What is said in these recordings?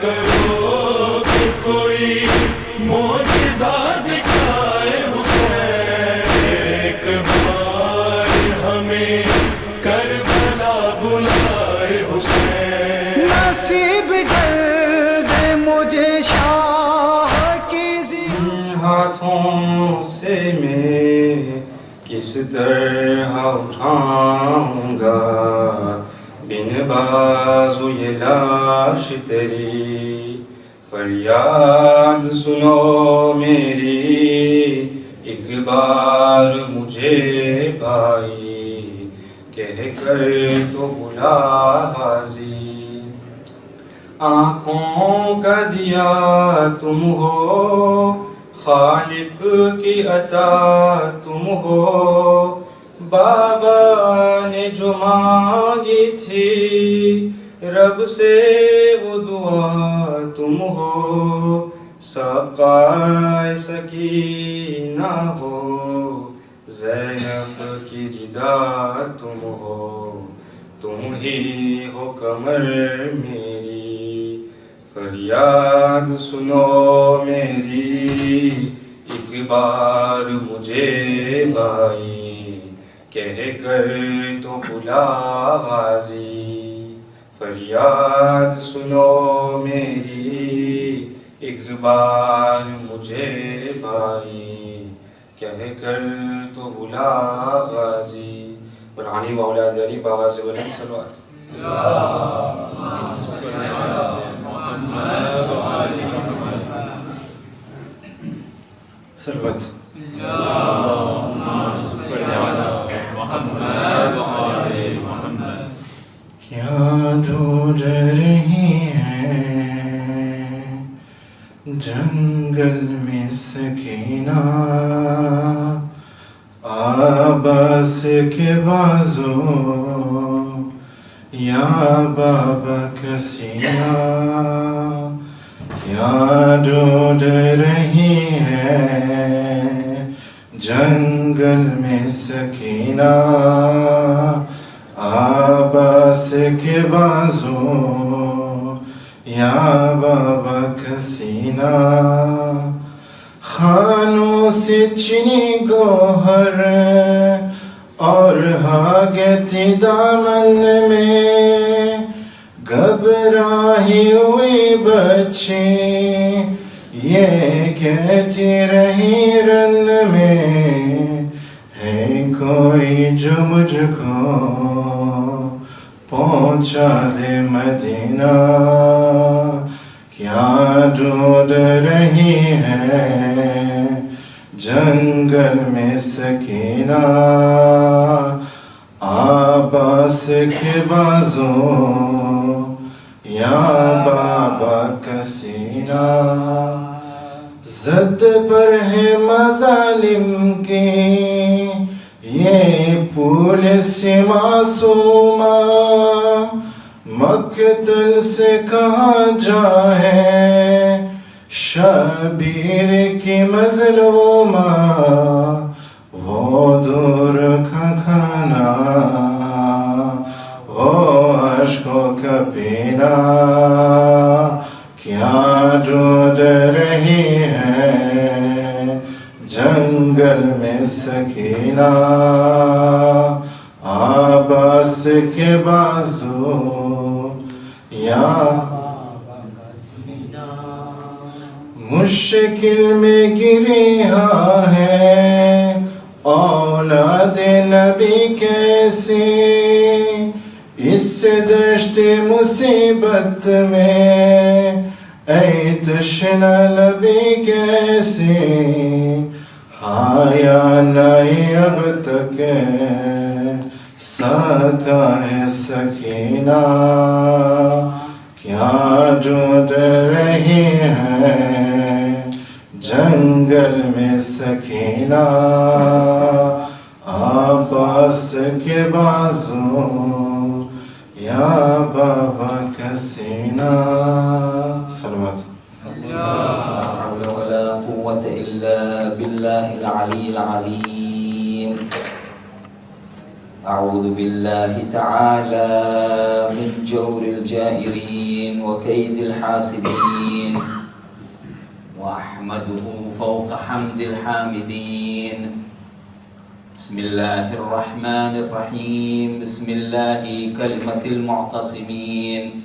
کرو کہ کوئی معجزہ دکھائے حسین، ایک بار ہمیں کربلا بلائے حسین۔ نصیب جلد مجھے شاہ کی ہاتھوں سے میں کس طرح اٹھاؤں گا بن بازو یہ لاش تیری، فریاد سنو میری ایک بار مجھے بھائی، کہہ کر تو بلا غازی۔ آنکھوں کا دیا تم ہو، خالق کی عطا تم ہو، بابا نے جو مانگی تھی رب سے وہ دعا تم ہو، سقائے سکینہ ہو، زینب کی ردا تم ہو، تم ہی ہو کمر میری، فریاد سنو میری ایک بار مجھے بھائی، کہہ کر تو بلا غازی۔ فریاد سنو میری ایک بار مجھے بھائی، کہہ کر تو بلا غازی۔ بنانی و اولاد علی بابا سے بلند صلوات۔ سلوات۔ کیا ڈھونڈ رہی ہیں جنگل میں سکینہ، عباس کے بازو یا بابا کا سینہ، کیا ڈھونڈ رہی ہے جنگل میں سکینہ، عباس کے بازو یا بابا کا سینہ، خانوں سے چنی گوہر اور ہاگتی دامن میں، گھبرائی ہوئی بچی یہ کہتی رہی رن میں، ہے کوئی جو مجھ کو پہنچا دے مدینہ، کیا ڈھونڈ رہی ہے جنگل میں سکینہ، عباس کے بازو یا بابا کا سینہ، زد پر ہے مظالم کی یہ پھول سے معصومہ، مقتل سے کہاں جائے شبیر کی مظلومہ، وہ دور کا کھانا وہ عشقوں کا پینا، کیا ڈھونڈ رہی ہے جنگل میں سکینہ، عباس کے بازو یا مشکل میں گریا ہے اولاد نبی کیسی، اس سے دشت مصیبت میں اے تشنہ لبی کیسی، حیا نہیں اب تک سکا ہے سکینہ، کیا ڈھونڈ رہی ہے جنگل میں سکینہ، عباس کے بازو یا بابا کا سینہ۔ صلوات۔ لا حول ولا قوة إلا بالله العلي العظيم. أعوذ بالله تعالى من جور الجائرين وكيد الحاسدين وأحمده فوق حمد الحامدين بسم الله الرحمن الرحيم بسم الله كلمة المعتصمين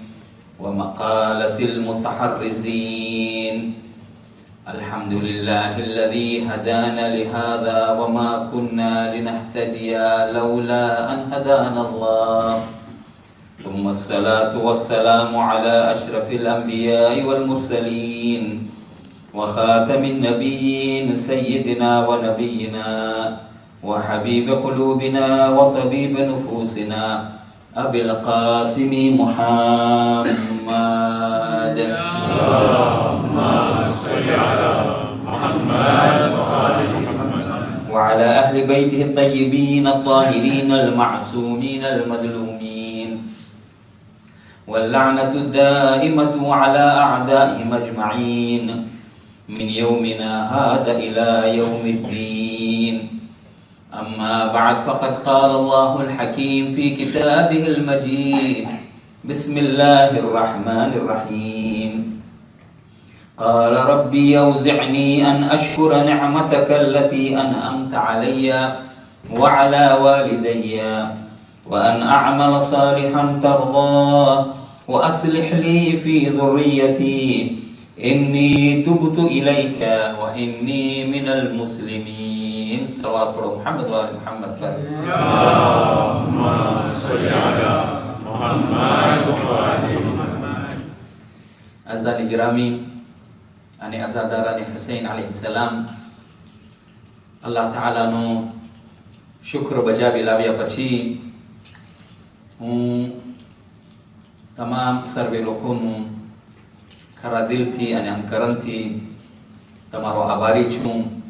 ومقالة المتحرزين الحمد لله الذي هدانا لهذا وما كنا لنهتدي لولا أن هدانا الله ثم الصلاة والسلام على أشرف الأنبياء والمرسلين وخاتم النبيين سيدنا ونبينا وحبيب قلوبنا وطبيب نفوسنا أبي القاسم محمد اللهم صل على محمد وعلى أهل بيته الطيبين الطاهرين المعصومين المظلومين واللعنة الدائمة على أعدائهم أجمعين من يومنا هذا إلى يوم الدين أما بعد فقد قال الله الحكيم في كتابه المجيد بسم الله الرحمن الرحيم قال ربي أوزعني أن أشكر نعمتك التي أنعمت علي وعلى والدي وأن أعمل صالحا ترضاه وأصلح لي في ذريتي إني تبت إليك وإني من المسلمين صلوات محمد وآل محمد اللهم صل على محمد وآل محمد أزاني جرامي أني أزاداراني حسين عليه السلام الله تعالى نو شكر بجابي لاويا પછી હું તમામ સર્વે લોકોનું ખરા દિલથી અને અંતકરણથી તમારો આભારી છું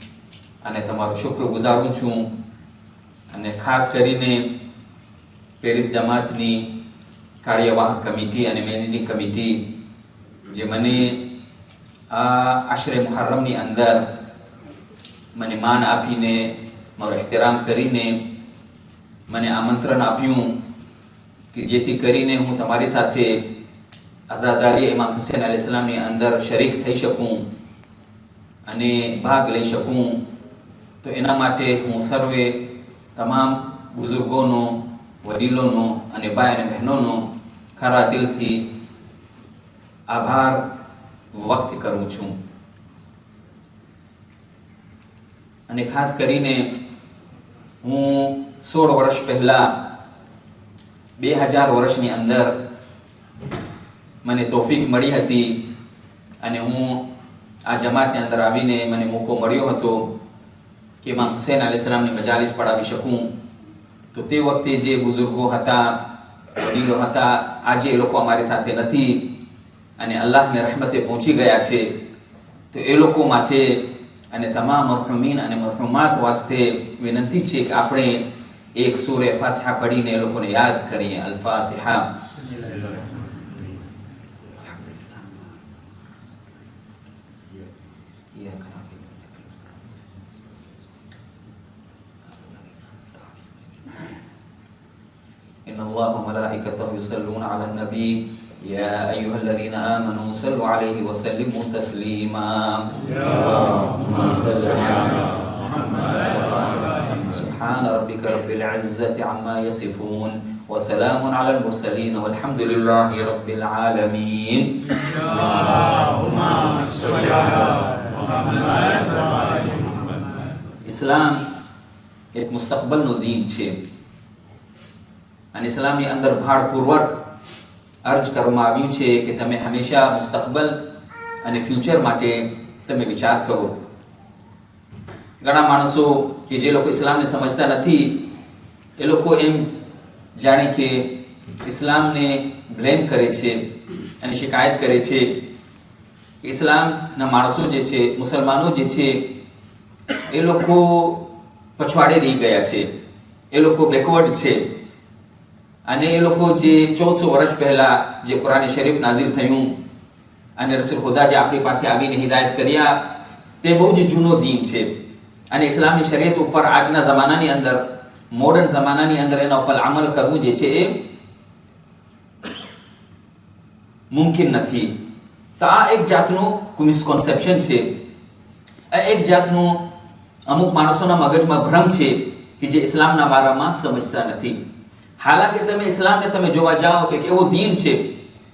અને તમારો શુક્રગુજારું છું અને ખાસ કરીને પેરિસ જમાતની કાર્યવાહક કમિટી અને મેનેજિંગ કમિટી જે મને આ આશરે મુહર્રમની અંદર મને માન આપીને મારો એહતરામ કરીને મને આમંત્રણ આપ્યું કે જેથી કરીને હું તમારી સાથે આઝાદારી ઇમામ હુસૈન અલૈહિસ સલામની અંદર શરીક થઈ શકું અને ભાગ લઈ શકું તો એના માટે હું સર્વે તમામ બુઝુર્ગોનો વડીલોનો અને ભાઈ અને બહેનોનો ખરા દિલથી આભાર વ્યક્ત કરું છું અને ખાસ કરીને હું 16 વર્ષ પહેલા 2000 વર્ષની અંદર મને તૌફીક મળી હતી અને હું આ જમાતની અંદર આવીને મને મોકો મળ્યો હતો કે ઇમામ હુસૈન અલૈહિસ સલામની મજાલિસ પઢાવી શકું તો તે વખતે જે બુઝુર્ગો હતા વડીલો હતા આજે એ લોકો અમારી સાથે નથી અને અલ્લાહની રહેમતે પહોંચી ગયા છે તો એ લોકો માટે અને તમામ મરહુમીન અને મરહુમાત વાસ્તે વિનંતી છે કે આપણે એક સૂરે ફાતિહા પઢીને એ લોકોને યાદ કરીએ અલ ફાતિહા إن الله وملائكته يصلون على النبي يا أيها الذين آمنوا صلوا عليه وسلموا تسليما اللهم صل على محمد سبحان ربك رب العزة عما يصفون وسلام على المرسلين والحمد لله رب العالمين اللهم صل على محمد وآل محمد إسلام एक मुस्तकबलનો દીન છે અને ઇસ્લામની અંદર ભારપૂર્વક અર્જ કરવામાં આવ્યું છે કે તમે હંમેશા મુસ્તકબલ અને ફ્યુચર માટે તમે વિચાર કરો ઘણા માણસો કે જે લોકો ઇસ્લામને સમજતા નથી એ લોકો એમ જાણે કે ઇસ્લામને બ્લેમ કરે છે અને શિકાયત કરે છે કે ઇસ્લામના માણસો જે છે મુસલમાનો જે છે એ લોકો પછવાડે રહી ગયા છે એ લોકો બેકવર્ડ છે અને એ લોકો જે 1400 વર્ષ પહેલા જે કુરાન શરીફ નાઝિલ થયું અને રસૂલ ખુદા જે આપણી પાસે આવીને હિદાયત કર્યા તે બહુ જ જૂનો દીન છે અને ઇસ્લામની શરીયત ઉપર આજના જમાનાની અંદર મોડર્ન જમાનાની અંદર એના ઉપર અમલ કરવું જે છે એ મુમકિન નથી. તો આ એક જાતનું મિસકોન્સેપ્શન છે, આ એક જાતનું અમુક માણસોના મગજમાં ભ્રમ છે કે જે ઇસ્લામના બારામાં સમજતા નથી. હાલાકે તમે ઇસ્લામને તમે જોવા જાઓ તો એક એવો દીન છે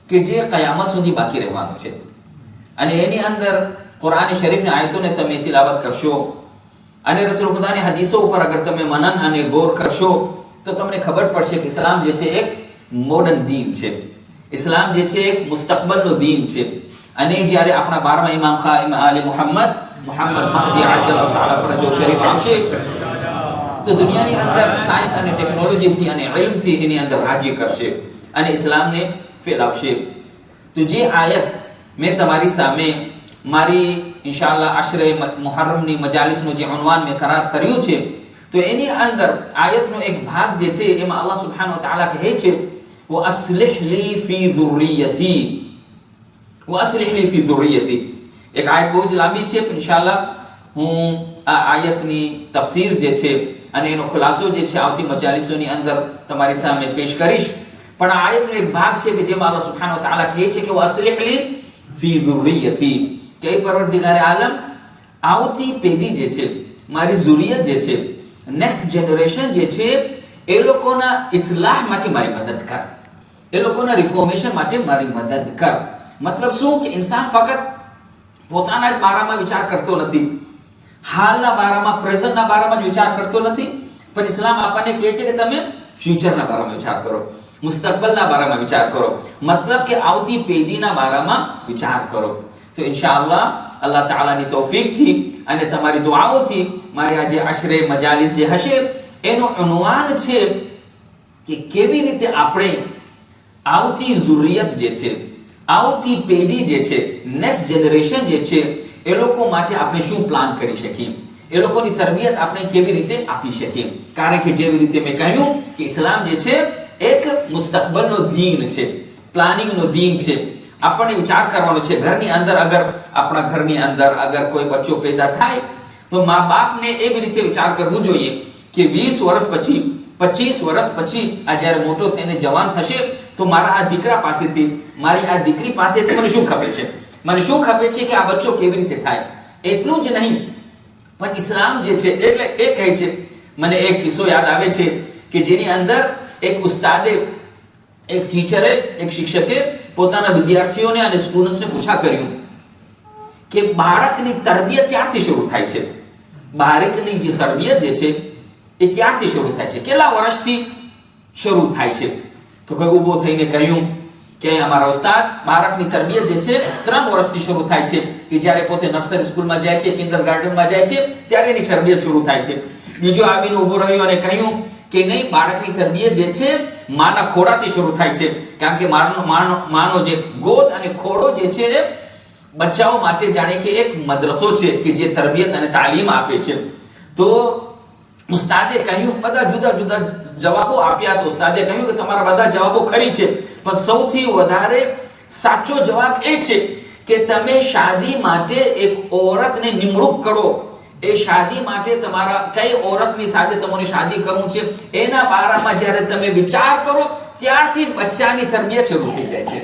કે જે કયામત સુધી બાકી રહેવાનો છે, અને એની અંદર કુરાન શરીફની આયતોને તમે તિલાવત કરશો અને રસૂલ ખુદાની હદીસો ઉપર અગર તમે મનન અને ગૌર કરશો તો તમને ખબર પડશે કે ઇસ્લામ જે છે એક મોડર્ન દીન છે, ઇસ્લામ જે છે એક મુસ્તકબલનો દીન છે. અને જ્યારે આપણા 12મા ઇમામ કાઇમ આલે મુહમ્મદ મહદી અજલ્લાહુ તઆલા ફરજો શરીફ આવશે તો દુનિયાની અંદર સાયન્સ અને ટેકનોલોજીથી અને ઇલ્મથી એની અંદર રાજી કરશે અને ઇસ્લામને ફેલાવશે. તો જે આયત મેં તમારી સામે મારી ઇન્શાઅલ્લાહ આશરે મુહર્રમની મજાલિસનો જે ઉન્વાન મેં કરાર કર્યું છે, તો એની અંદર આયતનો એક ભાગ જે છે એમાં અલ્લાહ સુબ્હાનહુ વ તઆલા કહે છે વ અસ્લિહ લી ફી ધુર્રિયતી, વ અસ્લિહ લી ફી ધુર્રિયતી. એક આયત બહુ જ લાંબી છે, ઇન્શાઅલ્લાહ હું આ આયતની તફસીર જે છે અને એનો ખુલાસો જે છે આવતી મજાલિસોની અંદર તમારી સામે પેશ કરીશ. પણ આ આયતનો એક ભાગ છે કે જેમાં અલ્લાહ સુબ્હાનહુ વ તઆલા કહે છે કે વ અસ્લિહ લી ફી ધુર્રિયતી, કે પરવરદિગાર આલમ આવતી પેઢી જે છે, મારી ઝુરિયત જે છે, નેક્સ્ટ જનરેશન જે છે, એ લોકોના ઇસ્લાહ માટે મારી મદદ કર, એ લોકોના રિફોર્મેશન માટે મારી મદદ કર. મતલબ શું કે ઇન્સાન ફક્ત પોતાના જ બારામાં વિચાર કરતો નથી, હાલના બારામાં પ્રેઝન્ટના બારામાં જ વિચાર કરતો નથી, પણ ઇસ્લામ આપણને કહે છે કે તમે ફ્યુચરના બારામાં વિચાર કરો, મુસ્તકબલના બારામાં વિચાર કરો, મતલબ કે આવતી પેઢીના બારામાં વિચાર કરો. તો ઇન્શાઅલ્લાહ અલ્લાહ તાલાની તૌફીકથી અને તમારી દુઆઓથી મારી આજે આશરે મજાલિસ જે હશે એનો ઉન્વાન છે કે કેવી રીતે આપણે આવતી ઝુરિયત જે છે, આવતી પેઢી જે છે, નેક્સ્ટ જનરેશન જે છે, એ લોકો માટે આપણે શું પ્લાન કરી શકીએ, એ લોકોની તરબિયત આપણે કેવી રીતે આપી શકીએ. કારણ કે જેવી રીતે મેં કહ્યું કે ઇસ્લામ જે છે એક મુસ્તકબલનો દીન છે, પ્લાનિંગનો દીન છે. આપણને વિચાર કરવાનો છે ઘરની અંદર, અગર આપણા ઘરની અંદર અગર કોઈ બચ્ચો પેદા થાય તો મા બાપને એવી રીતે વિચાર કરવું જોઈએ કે 20 વર્ષ પછી, 25 વર્ષ પછી આ જ્યારે મોટો થઈને જવાન થશે તો મારા આ દીકરા પાસેથી, મારી આ દીકરી પાસેથી મને શું ખપે છે, મને શું ખપે છે કે આ બચ્ચો કેવી રીતે થાય. એટલું જ નહીં પણ ઇસ્લામ જે છે એટલે એ કહે છે, મને એક કિસ્સો યાદ આવે છે કે જેની અંદર એક ઉસ્તાદે, એક ટીચરે, એક શિક્ષકે પોતાના વિદ્યાર્થીઓને અને સ્ટુડન્ટ્સને પૂછા કર્યું કે બાળકની તરબિયત ક્યારથી શરૂ થાય છે, બાળકની જે તરબિયત જે છે એ ક્યારથી શરૂ થાય છે, કેટલા વર્ષથી શરૂ થાય છે. તો કોઈ ઊભો થઈને કહ્યું કે અમારા ઉસ્તાદ, બાળકની તરબિયત જે છે 3 વર્ષથી શરૂ થાય છે, કે જ્યારે પોતે નર્સરી સ્કૂલમાં જાય છે, કિન્ડરગાર્ટનમાં જાય છે ત્યારે એની તરબિયત શરૂ થાય છે. બીજો આવીને ઊભો રહ્યો અને કહ્યું કે નહીં, બાળકની તરબિયત જે છે માના ખોળાથી શરૂ થાય છે, કારણ કે માનો જે ગોદ અને ખોળો જે છે બચ્ચાઓ માટે જાણે કે એક મદ્રસો છે કે જે તરબિયત અને તાલીમ આપે છે. તો ઉસ્તાદે કહ્યું, બધા જુદા જુદા જવાબો આપ્યા, તો ઉસ્તાદે કહ્યું કે તમારા બધા જવાબો ખરી છે, પણ સૌથી વધારે સાચો જવાબ એ છે કે તમે શાદી માટે એક औरतને નિમણૂક કરો, એ શાદી માટે તમારા કઈ औरतની સાથે તમારે શાદી કરવું છે એના બારામાં જ્યારે તમે વિચાર કરો ત્યારથી જ બચ્ચાની તરબિયત શરૂ થઈ જાય છે.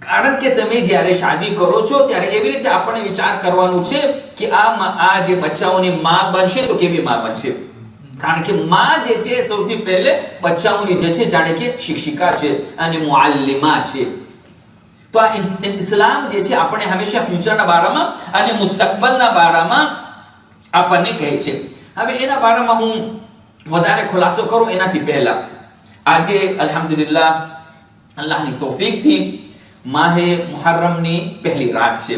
કારણ કે તમે જ્યારે શાદી કરો છો ત્યારે એવી રીતે આપણે વિચાર કરવાનું છે કે આ જે બચ્ચાઓની માં બનશે તો કેવી માં બનશે. કારણ કે માં જે છે સૌથી પહેલે બચ્ચાઓની જે છે જાણે કે શિક્ષિકા છે અને મુઅલ્લિમા છે. તો આ ઇસ્લામ જે છે આપણે હંમેશા ફ્યુચરના બારામાં અને મુસ્તકબલના બારામાં આપણને કહે છે. હવે એના બારામાં હું વધારે ખુલાસો કરું એનાથી પહેલા આજે અલ્હમ્દુલિલ્લાહ અલ્લાહની તૌફીકથી માહે મુહર્રમની પહેલી રાત છે.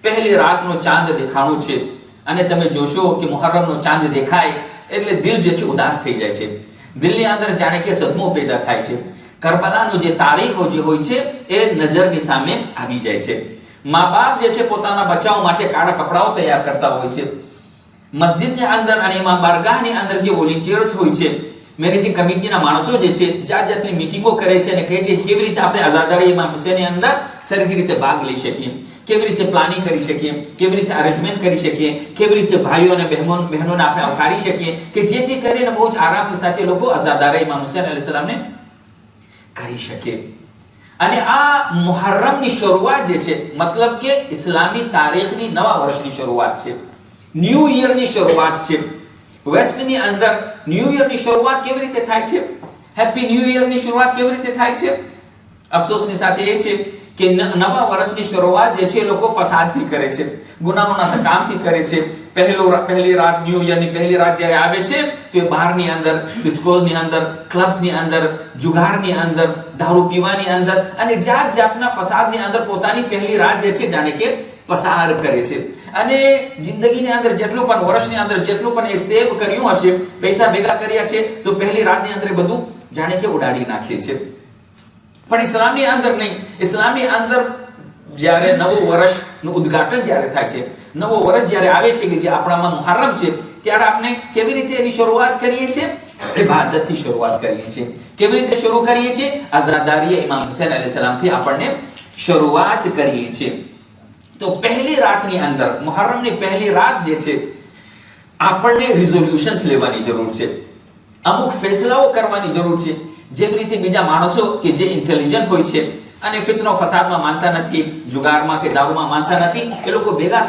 પહેલી રાતનો ચાંદ દેખાણો છે અને તમે જોશો કે મુહર્રમનો ચાંદ દેખાય એટલે દિલ જે છે ઉદાસ થઈ જાય છે, દિલની અંદર જાણે કે સદમો પેદા થાય છે. કરબલાનો જે તારીખો જે હોય છે એ નજરની સામે આવી જાય છે. મા બાપ જે છે પોતાના બચ્ચાઓ માટે કાળા કપડાઓ તૈયાર કરતા હોય છે. મસ્જિદની અંદર અને એમાં બારગાહની અંદર જે વોલેન્ટિયર્સ હોય છે, મેનેજિંગ કમિટીના માણસો જે છે જાત જાતની મીટિંગો કરે છે અને કહે છે કેવી રીતે આપણે આઝાદારી ઇમામ હુસૈનની અંદર સરખી રીતે ભાગ લઈ શકીએ, કેવી રીતે પ્લાનિંગ કરી શકીએ, કેવી રીતે અરેન્જમેન્ટ કરી શકીએ, કેવી રીતે ભાઈઓ અને બહેનોને આપણે આવકારી શકીએ કે જેથી કરીને બહુ જ આરામની સાથે લોકો આઝાદારી ઇમામ હુસૈન અલૈહિસ સલામને કરી શકે. અને આ મુહર્રમની શરૂઆત જે છે મતલબ કે ઇસ્લામી તારીખની નવા વર્ષની શરૂઆત છે, ન્યૂ યરની શરૂઆત છે. વેસ્ટની અંદર ન્યૂ યરની શરૂઆત કેવી રીતે થાય છે? હેપી ન્યૂ યરની શરૂઆત કેવી રીતે થાય છે? અફસોસની સાથે એ છે કે નવા વર્ષની શરૂઆત જે છે લોકો ફસાદથી કરે છે, ગુનાહોના કામથી કરે છે. પહેલી રાત ન્યૂ યરની પહેલી રાત જ્યારે આવે છે તો એ બહારની અંદર, ડિસ્કોઝની અંદર, ક્લબ્સની અંદર, જુગારની અંદર, દારૂ પીવાની અંદર અને જાત જાતના ફસાદની અંદર પોતાની પહેલી રાત જે છે જાણે કે પસાર કરે છે. અને જિંદગીની અંદર જેટલું પણ વર્ષની અંદર જેટલું પણ એ સેવ કર્યું હશે, પૈસા ભેગા કર્યા છે, તો પહેલી રાતની અંદર બધું જાણે કે ઉડાડી નાખે છે. પણ ઇસ્લામની અંદર નહીં. ઇસ્લામની અંદર જ્યારે નવું વર્ષનું ઉદ્ઘાટન જ્યારે થાય છે, નવો વર્ષ જ્યારે આવે છે કે જે આપણામાં મુહર્રમ છે, ત્યારે આપણે કેવી રીતે એની શરૂઆત કરીએ છીએ? ઇબાદતથી શરૂઆત કરીએ છીએ. કેવી રીતે શરૂ કરીએ છીએ? અઝાદારી ઇમામ હુસૈન અલૈહિસ સલામથી આપણને શરૂઆત કરીએ છીએ. તો પહેલી રાતની અંદર, મુહર્રમની પહેલી રાત જે છે, આપણને રિઝોલ્યુશન્સ લેવાની જરૂર છે, અમુક ફેસલાઓ કરવાની જરૂર છે. જેવી રીતે બીજા માણસો કે જે ઇન્ટેલિજન્ટ હોય છે અને ફિતનો ફસાદમાં માનતા નથી, જુગારમાં કે દારૂમાં માનતા નથી, એ લોકો ભેગા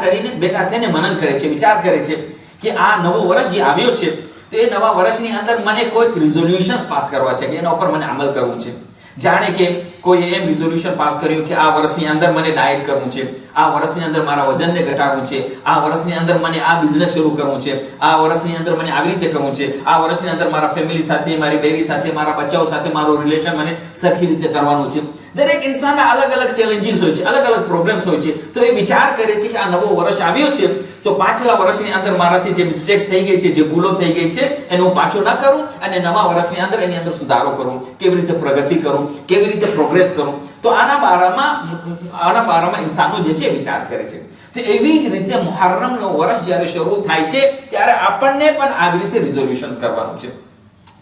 થઈને મનન કરે છે, વિચાર કરે છે કે આ નવો વર્ષ જે આવ્યો છે તો એ નવા વર્ષની અંદર મને કોઈક રિઝોલ્યુશન્સ પાસ કરવા છે કે એના ઉપર મને અમલ કરવું છે. જાણે કે કોઈ એમ રિઝોલ્યુશન પાસ કર્યું કે આ વર્ષની અંદર મને ડાયટ કરવું છે, આ વર્ષની અંદર મારા વજનને ઘટાડવું છે, આ વર્ષની અંદર મને આ બિઝનેસ શરૂ કરવું છે, આ વર્ષની અંદર મને આવી રીતે કરવું છે, આ વર્ષની અંદર મારા ફેમિલી સાથે, મારી બેબી સાથે, મારા બચ્ચાઓ સાથે મારું રિલેશન મને સરખી રીતે કરવાનું છે. દરેક ઇન્સાનના અલગ અલગ ચેલેન્જીસ હોય છે, અલગ અલગ પ્રોબ્લેમ્સ હોય છે. તો એ વિચાર કરે છે કે આ નવો વર્ષ આવ્યો છે તો પાછલા વર્ષની અંદર મારાથી જે મિસ્ટેક્સ થઈ ગઈ છે, જે ભૂલો થઈ ગઈ છે, એને હું પાછો ન કરું અને નવા વર્ષની અંદર એની અંદર સુધારો કરું, કેવી રીતે પ્રગતિ કરું, કેવી રીતે પ્રોગ્રેસ કરું. તો આના બારામાં ઇન્સાનો જે છે વિચાર કરે છે. તો એવી જ રીતે મુહર્રમનો વર્ષ જ્યારે શરૂ થાય છે ત્યારે આપણને પણ આવી રીતે રિઝોલ્યુશન્સ કરવાનું છે.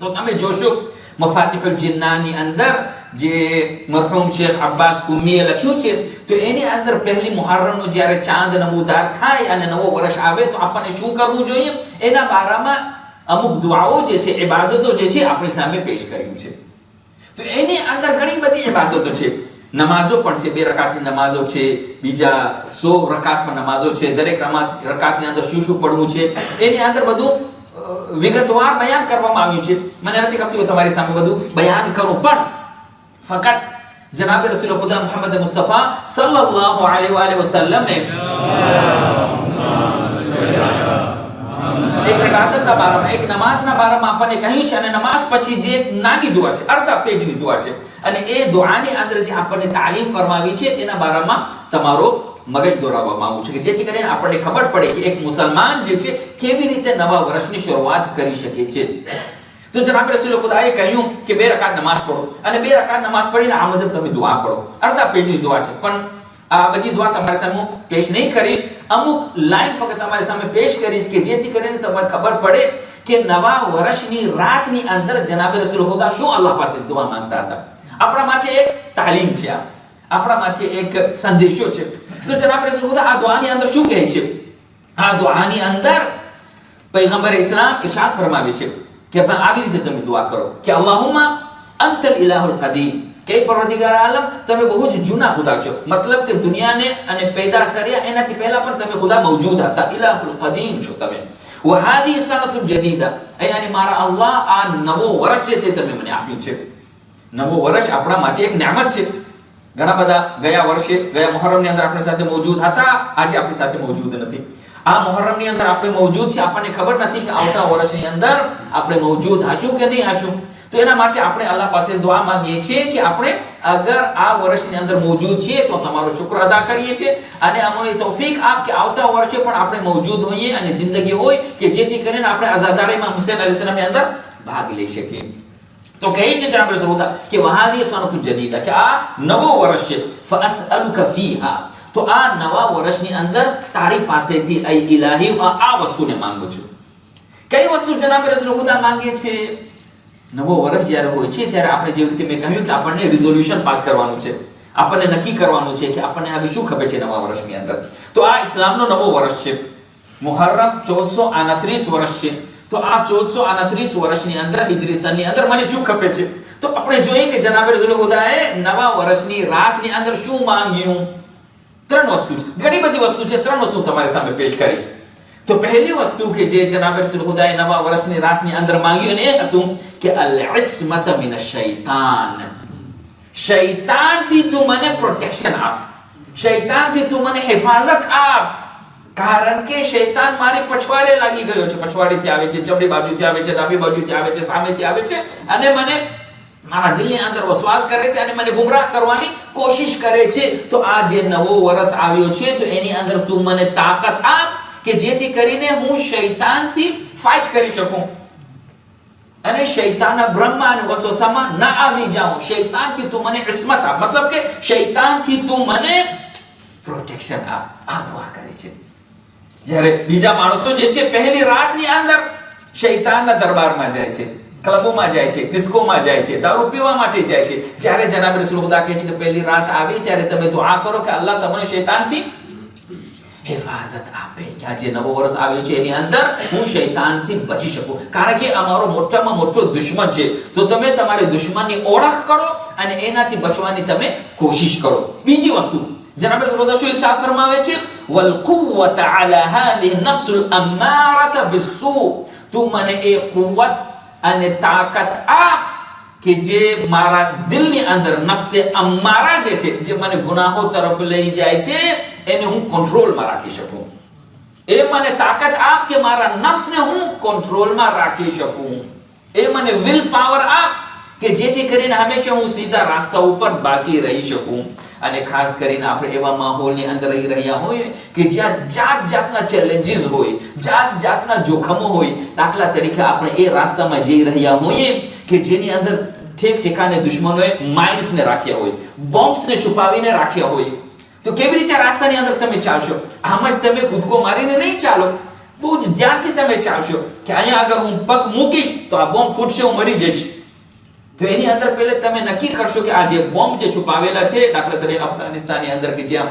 તો તમે જોશો મફાતિહુલ જિન્નાની અંદર જે મરહૂમ શેખ અબ્બાસ કુમીએ લખ્યું છે તો એની અંદર પહેલી મુહર્રમનો જ્યારે ચાંદ નમૂદાર થાય અને નવો વર્ષ આવે તો આપણને શું કરવું જોઈએ એના બારામાં અમુક દુઆઓ જે છે, ઇબાદતો જે છે આપણી સામે પેશ કર્યું છે. તો એની અંદર ઘણી બધી ઇબાદતો છે. નમાઝો પણ છે, 2 રકાતની નમાઝો છે, બીજા 100 રકાતમાં નમાઝો છે. દરેક રકાતની અંદર શું શું પડવું છે એની અંદર બધું વિગતવાર બયાન કરવામાં આવ્યું છે. મને નથી ગમતું કે તમારી સામે બધું બયાન કરું, પણ ફકત જનાબ રસૂલ ખુદા મુહમ્મદ મુસ્તફા સલ્લલ્લાહુ અલૈહિ વસલ્લમ એક રકાતના બારામાં, એક નમાઝના બારામાં આપણને કહ્યું છે અને નમાઝ પછી જે નાની દુઆ છે, અડધા પેજની દુઆ છે, અને એ દુઆની અંદર જે આપણને તાલીમ ફરમાવી છે એના બારામાં તમારો મગજ દોરાવવા માંગુ છું કે જેથી કરીને આપણને ખબર પડે કે એક મુસલમાન જે છે કેવી રીતે નવા વર્ષની શરૂઆત કરી શકે છે. તો જનાબ રસૂલ ખુદાએ કહ્યું કે 2 રકાત નમાઝ પઢો અને 2 રકાત નમાઝ પઢીને આ મુજબ તમે દુઆ પઢો. અડધા પેજની દુઆ છે, પણ આ બધી દુઆ તમારી સામે પેશ નહીં કરીશ. અમુક લાઈન ફક્ત તમારી સામે પેશ કરીશ કે જેથી કરીને તમને ખબર પડે કે નવા વર્ષની રાતની અંદર જનાબ રસૂલ ખુદા શું અલ્લાહ પાસે દુઆ માંગતા હતા. આપણા માટે એક તાલીમ છે, આપણા માટે એક સંદેશો છે. તો જનાબ રસૂલ ખુદા આ દુઆની અંદર શું કહે છે? આ દુઆની અંદર પૈગંબર ઇસ્લામ ઇરશાદ ફરમાવે છે કે આવી રીતે તમે દુઆ કરો કે અલ્લાહુમ્મા અંતલ ઇલાહુલ કદીમ, કે પરવરદિગાર આલમ તમે બહુ જ જૂના ખુદા છો, મતલબ કે દુનિયાને અને પેદા કર્યા એનાથી પહેલા પણ તમે ખુદા મૌજૂદ હતા, ઇલાહુલ કદીમ છો તમે. વહાદી સનતુલ જદીદા, yani મારા અલ્લાહ આ નવો વર્ષ છે તે તમે મને આપ્યું છે. નવો વર્ષ આપણા માટે એક નિયામત છે. ઘણા બધા ગયા વર્ષે, ગયા મુહર્રમની અંદર આપણી સાથે મૌજૂદ હતા, આજે આપણી સાથે મૌજૂદ નથી. આ મુહર્રમની અંદર આપણે મૌજૂદ છે, આપણને ખબર નથી કે આવતા વર્ષની અંદર આપણે મૌજૂદ હશું કે નહીં હશું. તો એના માટે આપણે અલ્લાહ પાસે દુઆ માંગીએ છીએ કે આપણે અગર આ વર્ષની અંદર મૌજૂદ છીએ તો તમારો શુક્ર અદા કરીએ છીએ અને અમને તૌફીક આપ કે આવતા વર્ષે પણ આપણે મૌજૂદ હોઈએ અને જિંદગી હોય કે જેથી કરીને આપણે અઝાદારી ઇમામ હુસૈન અલૈહિસ સલામની અંદર ભાગ લઈ શકીએ. તો કહે છે જનાબ રસૂલ કે વહાદી સનતુલ જદીદા, કે આ નવો વર્ષ છે. ફઅસઅલુકા ફીહા, તો આ નવા વર્ષની અંદર તારી પાસેથી અય ઇલાહી આ વસ્તુને માંગુ છું. કઈ વસ્તુ જનાબ રસૂલ ખુદા માંગે છે? નવો વર્ષ જ્યારે હોય છે ત્યારે આપણે જેવી રીતે મેં કહ્યું કે આપણને રિઝોલ્યુશન પાસ કરવાનું છે, આપણને નક્કી કરવાનું છે કે આપણને હવે શું ખબર છે નવા વર્ષની અંદર. તો આ ઇસ્લામનો નવો વર્ષ છે. મુહર્રમ 1429 વર્ષ છે. તો આ 1429 વર્ષની અંદર હિજરી સનની અંદર મને શું ખપે છે? તો આપણે જોઈએ કે જનાબ રસૂલ ખુદાએ નવા વર્ષની રાતની અંદર શું માંગ્યું? 3 વસ્તુ છે, ઘણી બધી વસ્તુ છે, 3 વસ્તુ તમારી સામે પેશ કરીશ. તો પહેલી વસ્તુ કે જે જનાબ રસૂલ ખુદાએ નવા વર્ષની રાતની અંદર માંગ્યું અને એ હતું કે અલ-ઇસ્મત મિન અશ-શૈતાન. શૈતાનથી તું મને પ્રોટેક્શન આપ, શૈતાનથી તું મને હિફાજત આપ, કારણ કે શૈતાન મારી પછવાડે લાગી ગયો છે. પછવાડેથી આવે છે, જમણી બાજુથી આવે છે, ડાબી બાજુથી આવે છે, સામેથી આવે છે અને મને મારા દિલની અંદર વસવાસ કરે છે અને મને ગુમરાહ કરવાની કોશિશ કરે છે. તો આ જે નવો વર્ષ આવ્યો છે તો એની અંદર તું મને તાકાત આપ કે જેથી કરીને હું શૈતાનથી ફાઇટ કરી શકું અને શૈતાનના બ્રહ્મા અને વસવસામાં ના આવી જાઉં. શૈતાનથી તું મને ઇસ્મત આપ, મતલબ કે શૈતાનથી તું મને પ્રોટેક્શન આપ. આ દુઆ કરે છે. જ્યારે બીજા માણસો જે છે પહેલી રાતની અંદર શૈતાનના દરબારમાં જાય છે, ક્લબોમાં જાય છે, ડિસ્કોમાં જાય છે, દારૂ પીવા માટે જાય છે. જ્યારે જનાબ રસૂલ ખુદા કહે છે કે પહેલી રાત આવી ત્યારે તમે દુઆ કરો કે અલ્લાહ તમને શૈતાનથી હિફાજત આપે, કે આ જે નવો વર્ષ આવ્યો છે એની અંદર હું શૈતાનથી બચી શકું, કારણ કે અમારો મોટામાં મોટો દુશ્મન છે. તો તમે તમારી દુશ્મનની ઓળખ કરો અને એનાથી બચવાની તમે કોશિશ કરો. બીજી વસ્તુ જનાબ રસૂલ ખુદા શું ઇરશાદ ફરમાવે છે? વલ કુવ્વત અલા હાદિહી નફ્સુલ અમ્મારત બિસ્સૂ. તું મને એ કુવ્વત અને તાકાત આપ કે જે મારા દિલની અંદર નફ્સે અમ્મારા જે છે, જે મને ગુનાહો તરફ લઈ જાય છે, એને હું કંટ્રોલમાં રાખી શકું. એ મને તાકાત આપ કે મારા નફ્સને હું કંટ્રોલમાં રાખી શકું. એ મને વિલ પાવર આપ કે જેથી કરીને હંમેશા હું સીધા રસ્તા ઉપર બાકી રહી શકું. અને ખાસ કરીને આપણે એવા માહોલની અંદર રહી રહ્યા હોઈએ કે જ્યાં જાત જાતના ચેલેન્જીસ હોય, જાત જાતના જોખમો હોય. દાખલા તરીકે આપણે એ રસ્તામાં જઈ રહ્યા હોઈએ કે જેની અંદર ઠેક ઠેકાને દુશ્મનોએ માઇન્સને રાખ્યા હોય, બોમ્બ્સને છુપાવીને રાખ્યા હોય. તો કેવી રીતે રાસ્તાની અંદર તમે ચાલશો? આમ જ તમે કૂદકો મારીને નહીં ચાલો, બહુ જ ધ્યાનથી તમે ચાલશો કે અહીંયા અગર હું પગ મૂકીશ તો આ બોમ્બ ફૂટશે, હું મરી જઈશ. તો એની અંદર પહેલે તમે નક્કી કરશો કે આ જે બોમ્બ જે છુપાવેલા છે, દાખલા તરીકે અફઘાનિસ્તાનની અંદર કે જ્યાં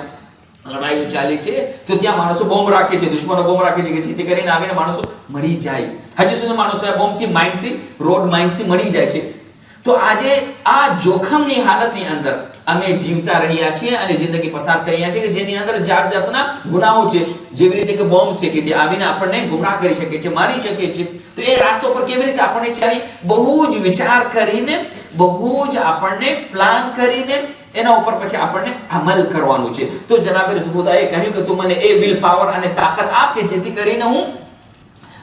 લડાઈઓ ચાલે છે તો ત્યાં માણસો બોમ્બ રાખે છે, દુશ્મનો બોમ્બ રાખે છે કે જેથી કરીને આવીને માણસો મરી જાય. હજી સુધી માણસો આ બોમ્બથી, માઇન્સથી, રોડ માઇન્સથી મરી જાય છે. તો આજે આ જોખમની હાલતની અંદર અમે જીવતા રહ્યા છીએ અને જિંદગી પસાર કરી રહ્યા છીએ કે જેની અંદર જાત જાતના ગુનાહો છે, જેવી રીતે કે બોમ્બ છે કે જે આવીને આપણને ગુમરાહ કરી શકે છે, મારી શકે છે. તો એ રસ્તો પર કેવી રીતે આપણે ચાલી, બહુ જ વિચાર કરીને, બહુ જ આપણને પ્લાન કરીને એના ઉપર પછી આપણને અમલ કરવાનું છે. તો જનાબ રસૂલ ખુદાએ કહ્યું કે તું મને એ વિલ પાવર અને તાકાત આપ કે જેથી કરીને હું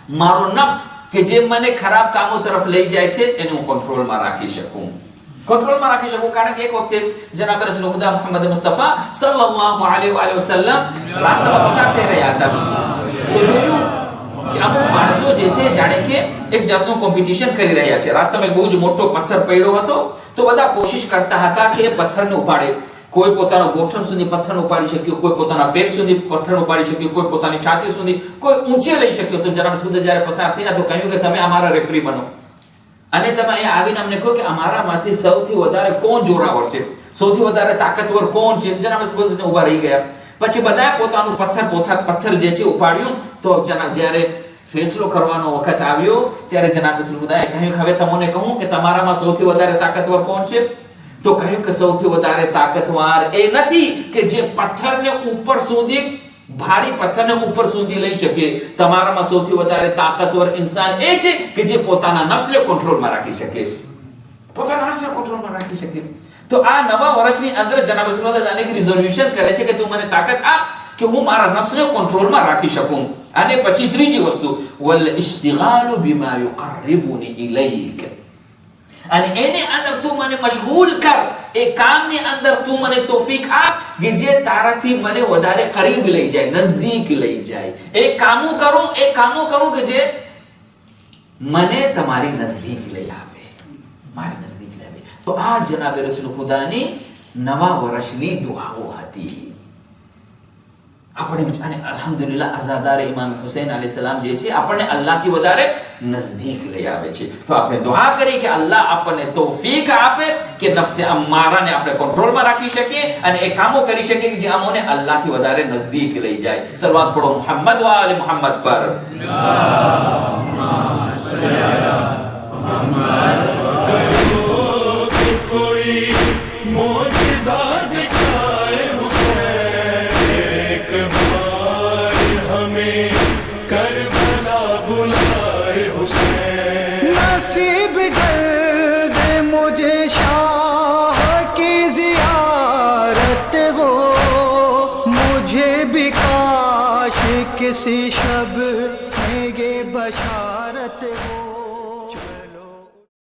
મારો નફ્સ કે જે મને ખરાબ કામો તરફ લઈ જાય છે એને હું કંટ્રોલમાં રાખી શકું, કંટ્રોલમાં રાખી શકું. કારણ કે એક વખતે જનાબ રસૂલ ખુદા મુહમ્મદ મુસ્તફા સલ્લલ્લાહુ અલૈહિ વસલ્લમ રાસ્તામાં પસાર થઈ રહ્યા હતા. તો જોયું કે અમુક માણસો જે છે જાણે કે એક જાતનું કોમ્પિટિશન કરી રહ્યા છે. રાસ્તામાં એક બહુ જ મોટો પથ્થર પડ્યો હતો. તો બધા કોશિશ કરતા હતા કે એ પથ્થરને ઉપાડે. કોઈ પોતાના ગોઠણ સુધી પથ્થરને ઉપાડી શક્યો, કોઈ પોતાના પેટ સુધી પથ્થરને ઉપાડી શક્યો, કોઈ પોતાની છાતી સુધી, કોઈ ઊંચે લઈ શક્યો. તો જનાબ રસૂલ જ્યારે પસાર થયા તો કહ્યું કે તમે અમારા રેફરી બનો અને તમે અહીંયા આવીને અમને કહો કે અમારામાંથી સૌથી વધારે કોણ જોરાવર છે, સૌથી વધારે તાકાતવર કોણ છે. જનાબ રસૂલ ઊભા રહી ગયા. પછી બધાએ પોતાનું પથ્થર જે છે ઉપાડ્યું. તો જ્યારે ફેસલો કરવાનો વખત આવ્યો ત્યારે જનાબ રસૂલ ખુદાએ કહ્યું કે હવે તમને કહું કે તમારામાં સૌથી વધારે તાકાતવર કોણ છે? તો કહ્યું કે સૌથી વધારે તાકાતવાર એ નથી કે જે પથ્થરને ઉપર સુધી, ભારી પથ્થરને ઉપર સુધી લઈ શકે. તમારામાં સૌથી વધારે તાકાતવર ઇન્સાન એ છે કે જે પોતાના નફ્સને કંટ્રોલમાં રાખી શકે, પોતાના નફ્સને કંટ્રોલમાં રાખી શકે. તો આ નવા વર્ષની અંદર જનાબ રસૂલ જાને કે રિઝોલ્યુશન કરે છે કે તું મને તાકાત આપ કે હું મારા નફ્સને કંટ્રોલમાં રાખી શકું. અને પછી ત્રીજી વસ્તુ વલ ઇશ્તિગાલુ બિમા યુકર્રિબુની ઇલૈક. અને એની અંદર તું મને મશગુલ કર, એ કામની અંદર તું મને તૌફીક આપ કે જે તારાથી મને વધારે કરીબ લઈ જાય, નજદીક લઈ જાય. એ કામો કરું કે જે મને તમારી નજદીક લઈ આવે, મારી નજદીક લઈ આવે. તો આ જનાબ રસૂલ ખુદાની નવા વર્ષની દુઆઓ હતી. આપણે અને અલ્હમ્દુલિલ્લાહ અઝાદાર ઇમામ હુસૈન અલૈહિસ સલામ જે છે આપણને અલ્લાહથી વધારે નજદીક લઈ આવે છે. તો આપણે દુઆ કરીએ કે અલ્લાહ આપણને તૌફીક આપે કે નફ્સે અમ્મારાને આપણે કંટ્રોલમાં રાખી શકીએ અને એ કામો કરી શકીએ કે જે અમને અલ્લાહથી વધારે નજદીક લઈ જાય. સલવાત પઢો મુહમ્મદ વ આલે મુહમ્મદ પર. અલ્લાહુમ્મા સલ્લી અલા મુહમ્મદ. نصیب جلد مجھے شاہ کی زیارت ہو، مجھے بھی کاش کسی شب میں یہ بشارت ہو۔